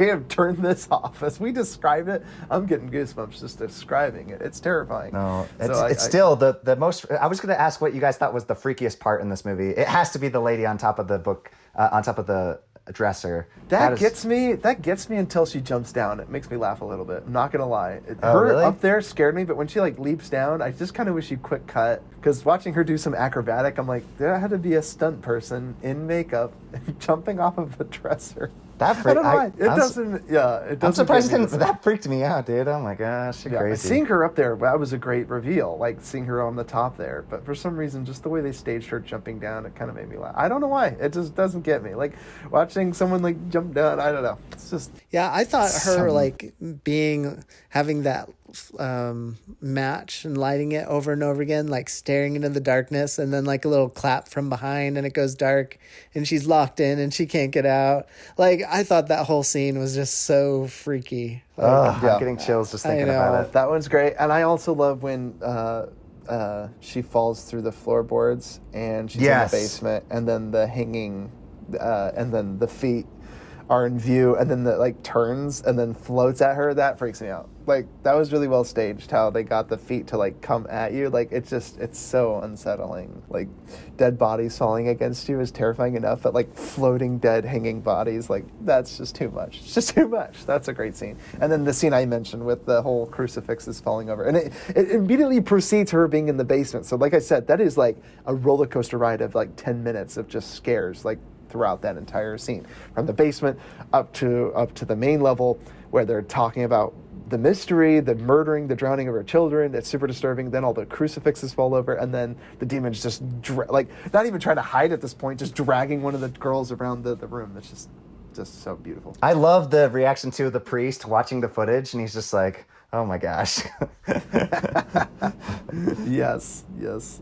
have turned this off. As we described it, I'm getting goosebumps just describing it. It's terrifying. No, So it's still the most. I was going to ask what you guys thought was the freakiest part in this movie. It has to be the lady on top of the book, on top of the dresser. That gets me until she jumps down. It makes me laugh a little bit. I'm not gonna lie. Oh, Her really? up there scared me, but when she like leaps down, I just kind of wish you quick cut. Because watching her do some acrobatic, I'm like, there had to be a stunt person in makeup jumping off of a dresser. That I freaked. don't know why. It I'm, doesn't. Yeah, it doesn't. I'm surprised get me it didn't, that freaked me out, dude. Oh my gosh, you're Yeah, crazy. seeing her up there, that was a great reveal. Like seeing her on the top there, but for some reason, just the way they staged her jumping down, it kind of made me laugh. I don't know why. It just doesn't get me. Like watching someone like jump down. I don't know. It's just Yeah, I thought her like having that match and lighting it over and over again, like staring into the darkness, and then like a little clap from behind, and it goes dark, and she's locked in and she can't get out. Like I thought that whole scene was just so freaky. Like, Ugh, Yeah. I'm getting chills just thinking I know. about it. that one's great, and I also love when she falls through the floorboards and she's Yes. in the basement, and then the hanging, and then the feet are in view, and then the like turns and then floats at her. That freaks me out. Like that was really well staged. How they got the feet to like come at you. Like it's so unsettling. Like dead bodies falling against you is terrifying enough, but like floating dead hanging bodies, like that's just too much. It's just too much. That's a great scene. And then the scene I mentioned with the whole crucifixes falling over, and it immediately precedes her being in the basement. So like I said, that is like a roller coaster ride of like 10 minutes of just scares. Like throughout that entire scene, from the basement up to the main level, where they're talking about the mystery, the murdering, the drowning of her children. That's super disturbing. Then all the crucifixes fall over, and then the demons just like not even trying to hide at this point, just dragging one of the girls around the room. That's just so beautiful. I love the reaction to the priest watching the footage, and he's just like, "Oh my gosh." Yes.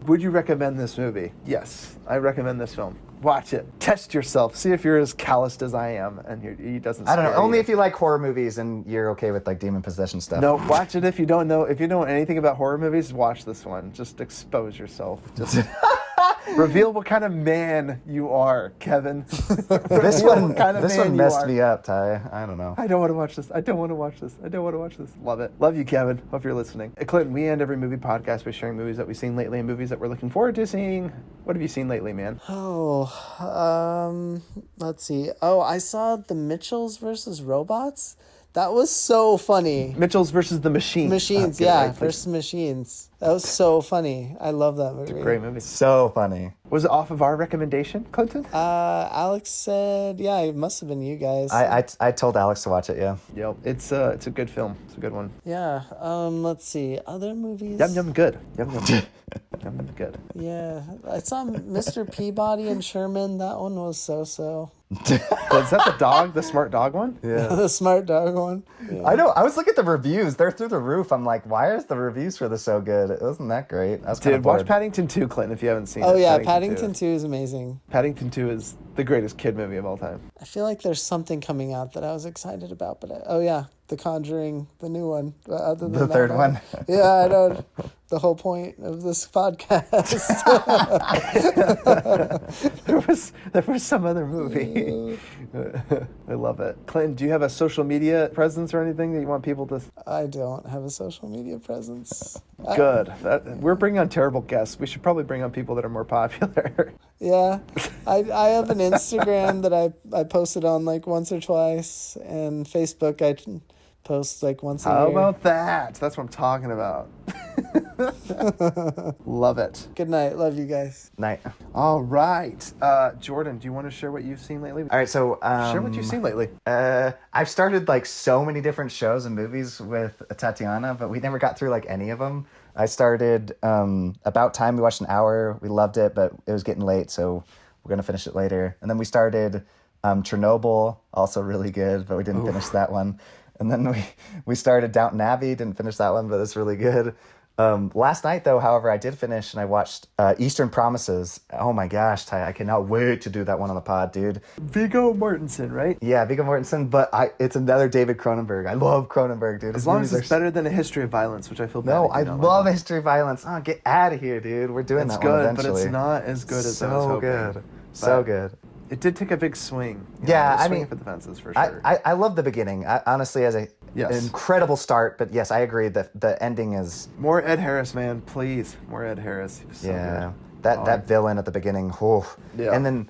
Would you recommend this movie? Yes, I recommend this film. Watch it. Test yourself. See if you're as calloused as I am, and he doesn't. I don't know. scare Only you. if you like horror movies and you're okay with like demon possession stuff. No, watch it if you don't know anything about horror movies. Watch this one. Just expose yourself. Just reveal what kind of man you are, Kevin. This Reveal one, what kind of this man one you messed are. me up, Ty. I don't know. I don't want to watch this. I don't want to watch this. I don't want to watch this. Love it. Love you, Kevin. Hope you're listening. Clinton, we end every movie podcast by sharing movies that we've seen lately and movies that we're looking forward to seeing. What have you seen lately, man? Let's see. Oh, I saw The Mitchells versus Robots. That was so funny. Mitchell's versus the Machines. Machines, Get it yeah, right, please. versus Machines. That was so funny. I love that movie. Great movie. So funny. Was it off of our recommendation, Clinton? Alex said, yeah, it must have been you guys. I told Alex to watch it. Yeah. Yep. It's a good film. It's a good one. Yeah. Let's see. Other movies. Yum yum good. Yum yum. Yum yum good. Yeah. I saw Mr. Peabody and Sherman. That one was so. Was that the dog, the smart dog one? Yeah. The smart dog one. Yeah. I know. I was looking at the reviews. They're through the roof. I'm like, why is the reviews for this so good? It wasn't that great. I was kind Dude, of watch bored. Paddington 2, Clinton, if you haven't seen it. Oh, yeah. Paddington 2 is amazing. Paddington 2 is the greatest kid movie of all time. I feel like there's something coming out that I was excited about, but oh yeah, The Conjuring, the new one. But other than The that, third one. Yeah, I know. The whole point of this podcast. There was some other movie. I love it. Clinton, do you have a social media presence or anything that you want people to... I don't have a social media presence. Good. We're bringing on terrible guests. We should probably bring on people that are more popular. Yeah, I have an Instagram that I posted on like once or twice, and Facebook I post like once a How year. about that? That's what I'm talking about. Love it. Good night. Love you guys. Night. All right. Jordan, do you want to share what you've seen lately? All right. So Share what you've seen lately. I've started like so many different shows and movies with Tatiana, but we never got through like any of them. I started About Time. We watched an hour. We loved it, but it was getting late, so we're gonna finish it later. And then we started Chernobyl, also really good, but we didn't finish that one. And then we started Downton Abbey. Didn't finish that one, but it's really good. Last night, though, however, I did finish and I watched Eastern Promises. Oh my gosh, Ty, I cannot wait to do that one on the pod, dude. Viggo Mortensen, right? Yeah, Viggo Mortensen, but it's another David Cronenberg. I love Cronenberg, dude. As long as it's better than A History of Violence, which I feel bad. No, if I you don't love like. History of Violence. Oh, get out of here, dude. We're doing It's that one good, but eventually. it's not as good as I was So hoping. good. So But good. It did take a big swing. Yeah, it was I swinging mean, for the fences for sure. I love the beginning. Honestly, as an Yes. incredible start, but yes, I agree that the ending is More Ed Harris, man, please. More Ed Harris. He was so yeah. good. That villain at the beginning. Oh. Yeah. And then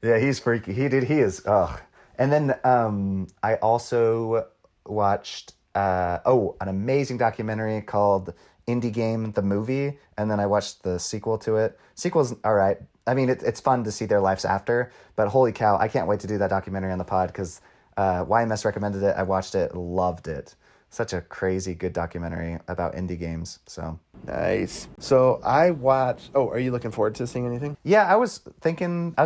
yeah, he's freaky. He is ugh. And then I also watched an amazing documentary called Indie Game the Movie, and then I watched the sequel to it. Sequel's all right. I mean, it's fun to see their lives after, but holy cow, I can't wait to do that documentary on the pod because YMS recommended it. I watched it, loved it. Such a crazy good documentary about indie games. So nice. So I watched. Oh, are you looking forward to seeing anything? yeah, I was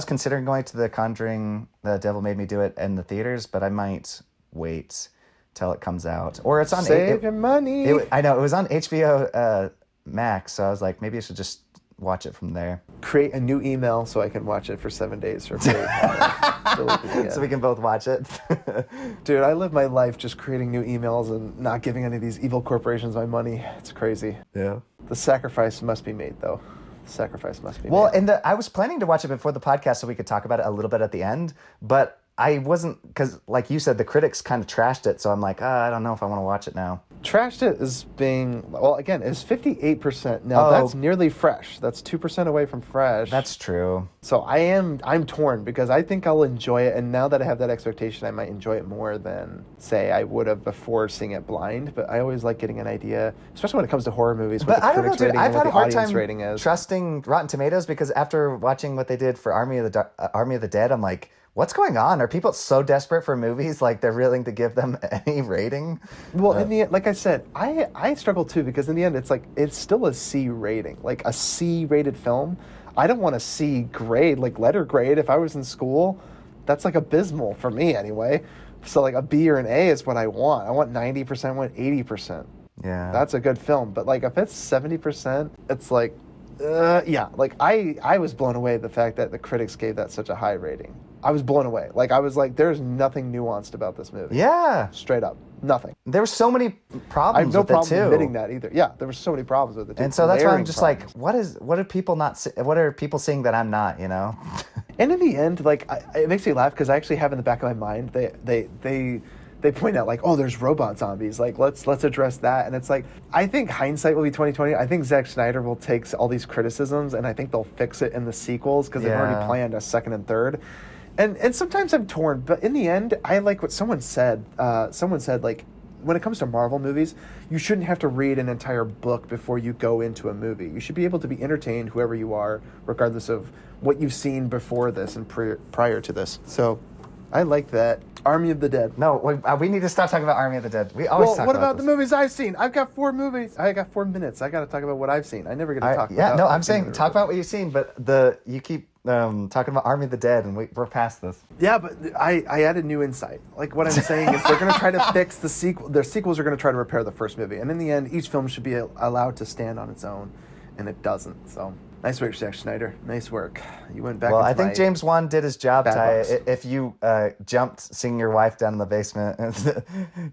considering going to the Conjuring, The Devil Made Me Do It in the theaters, but I might wait till it comes out, or it's on. Save your money. I know it was on HBO Max, so I was like, maybe I should just watch it from there. Create a new email so I can watch it for 7 days for free. So we can both watch it. Dude, I live my life just creating new emails and not giving any of these evil corporations my money. It's crazy. Yeah. The sacrifice must be made, though. The sacrifice must be well, made. and I was planning to watch it before the podcast so we could talk about it a little bit at the end, but I wasn't, because like you said, the critics kind of trashed it, so I'm like, I don't know if I want to watch it now. Trashed it is being, well, again, it's 58%. Now, that's nearly fresh. That's 2% away from fresh. That's true. So I'm torn because I think I'll enjoy it, and now that I have that expectation, I might enjoy it more than, say, I would have before seeing it blind, but I always like getting an idea, especially when it comes to horror movies, what the critics rating and what the audience rating is. Trusting Rotten Tomatoes because after watching what they did for Army of the Dead, I'm like, what's going on? Are people so desperate for movies like they're willing to give them any rating? Well, in the end, like I said, I struggle too because in the end it's still a C rating, like a C rated film. I don't want a C grade, like letter grade. If I was in school, that's like abysmal for me anyway. So like a B or an A is what I want. I want 90%, I want 80%. Yeah. That's a good film. But like if it's 70%, it's like, yeah. Like I was blown away the fact that the critics gave that such a high rating. I was blown away. Like, I was like, there's nothing nuanced about this movie. Yeah. Straight up. Nothing. There were so many problems I have no with it, problem too. admitting that either. Yeah, there were so many problems with it, too. And so that's why I'm just problems. like, what are people seeing that I'm not, you know? And in the end, like, it makes me laugh because I actually have in the back of my mind, they point out, like, oh, there's robot zombies. Like, let's address that. And it's like, I think hindsight will be 2020. I think Zack Snyder will take all these criticisms and I think they'll fix it in the sequels because they've already planned a second and third. And sometimes I'm torn, but in the end, I like what someone said. Someone said, like, when it comes to Marvel movies, you shouldn't have to read an entire book before you go into a movie. You should be able to be entertained, whoever you are, regardless of what you've seen before this and prior to this. So I like that. Army of the Dead. No, we need to stop talking about Army of the Dead. We always talk about what about this. the movies I've seen? I've got 4 movies. I got 4 minutes. I got to talk about what I've seen. I never get to talk about. Yeah, no, I'm saying talk about what you've seen, but you keep talking about Army of the Dead, and we're past this. Yeah, but I added new insight. Like, what I'm saying is they're going to try to fix the sequel. Their sequels are going to try to repair the first movie. And in the end, each film should be allowed to stand on its own, and it doesn't. So, nice work, Zack Snyder. Nice work. You went back. Well, I think James Wan did his job, Ty. box. If you jumped seeing your wife down in the basement,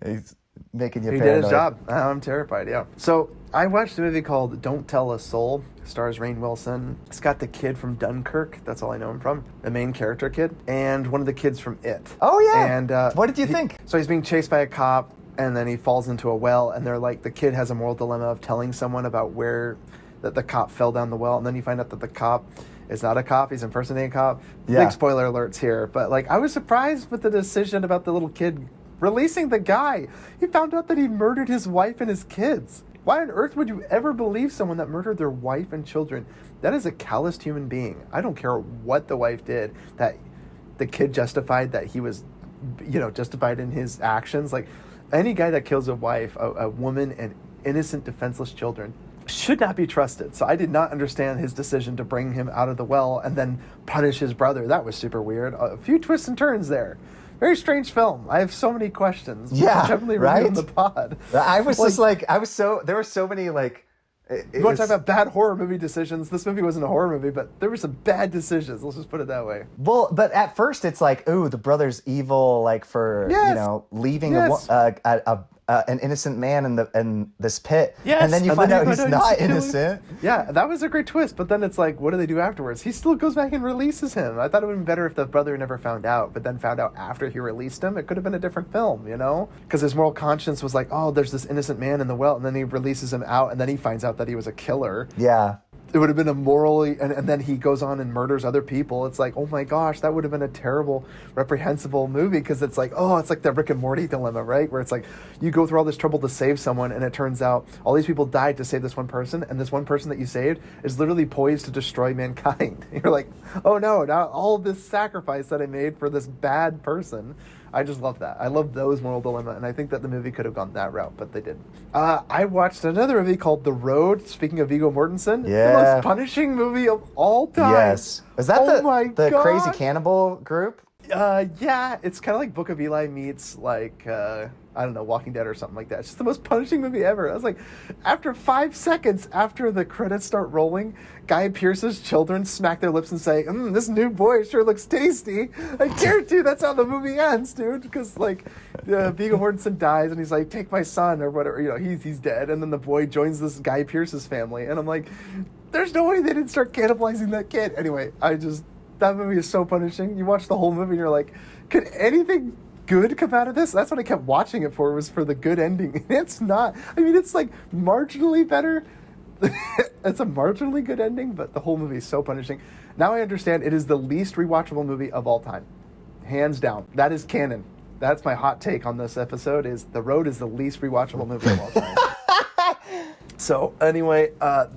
he's making you He paranoid. did his job. I'm terrified, yeah. So, I watched a movie called Don't Tell a Soul. Stars Rainn Wilson. It's got the kid from Dunkirk. That's all I know him from. The main character kid. And one of the kids from It. Oh, yeah. And what did you think? So he's being chased by a cop, and then he falls into a well, and they're like, the kid has a moral dilemma of telling someone about where that the cop fell down the well, and then you find out that the cop is not a cop, he's impersonating a cop. Yeah. Big spoiler alerts here. But like, I was surprised with the decision about the little kid releasing the guy. He found out that he murdered his wife and his kids. Why on earth would you ever believe someone that murdered their wife and children? That is a calloused human being. I don't care what the wife did, that the kid justified that he was, justified in his actions. Like, any guy that kills a wife, a woman, and innocent, defenseless children should not be trusted. So I did not understand his decision to bring him out of the well and then punish his brother. That was super weird. A few twists and turns there. Very strange film. I have so many questions. Yeah, I'll definitely right? review on the pod. I was just like, there were so many like. You want to talk about bad horror movie decisions? This movie wasn't a horror movie, but there were some bad decisions. Let's just put it that way. Well, but at first it's like, ooh, the brother's evil, like for leaving an innocent man in this pit. Yes. And then you find out he's not innocent. Yeah, that was a great twist. But then it's like, what do they do afterwards? He still goes back and releases him. I thought it would have been better if the brother never found out, but then found out after he released him. It could have been a different film, Because his moral conscience was like, oh, there's this innocent man in the well, and then he releases him out, and then he finds out that he was a killer. Yeah. It would have been a morally, and then he goes on and murders other people. It's like, oh my gosh, that would have been a terrible, reprehensible movie, because it's like, oh, it's like the Rick and Morty dilemma, right? Where it's like, you go through all this trouble to save someone, and it turns out all these people died to save this one person, and this one person that you saved is literally poised to destroy mankind. You're like, oh no, now all this sacrifice that I made for this bad person. I just love that. I love those moral dilemma, and I think that the movie could have gone that route, but they didn't. I watched another movie called The Road, speaking of Viggo Mortensen. Yeah. The most punishing movie of all time. Yes. Is that the Crazy gosh. Cannibal group? Yeah, it's kind of like Book of Eli meets like I don't know, Walking Dead or something like that. It's just the most punishing movie ever. I was like, after 5 seconds after the credits start rolling, Guy Pearce's children smack their lips and say, "This new boy sure looks tasty." I guarantee that's how the movie ends, dude. Because like, Viggo Mortensen dies and he's like, "Take my son," or whatever. You know, he's dead, and then the boy joins this Guy Pearce's family, and I'm like, there's no way they didn't start cannibalizing that kid. Anyway, that movie is so punishing. You watch the whole movie and you're like, could anything good come out of this? That's what I kept watching it for, was for the good ending. It's not. I mean, it's like marginally better. It's a marginally good ending, but the whole movie is so punishing. Now I understand it is the least rewatchable movie of all time. Hands down. That is canon. That's my hot take on this episode, is The Road is the least rewatchable movie of all time. So anyway,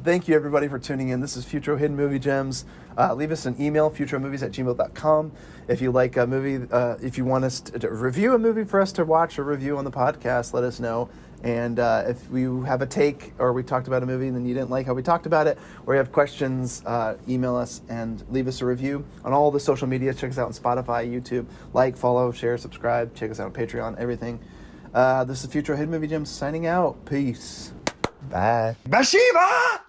thank you everybody for tuning in. This is Futro Hidden Movie Gems. Leave us an email, futromovies@gmail.com. If you like a movie, if you want us to review a movie for us to watch or review on the podcast, let us know. And if you have a take, or we talked about a movie and then you didn't like how we talked about it, or you have questions, email us and leave us a review on all the social media. Check us out on Spotify, YouTube. Like, follow, share, subscribe. Check us out on Patreon, everything. This is Futro Hidden Movie Gems signing out. Peace. Bye. Bathsheba!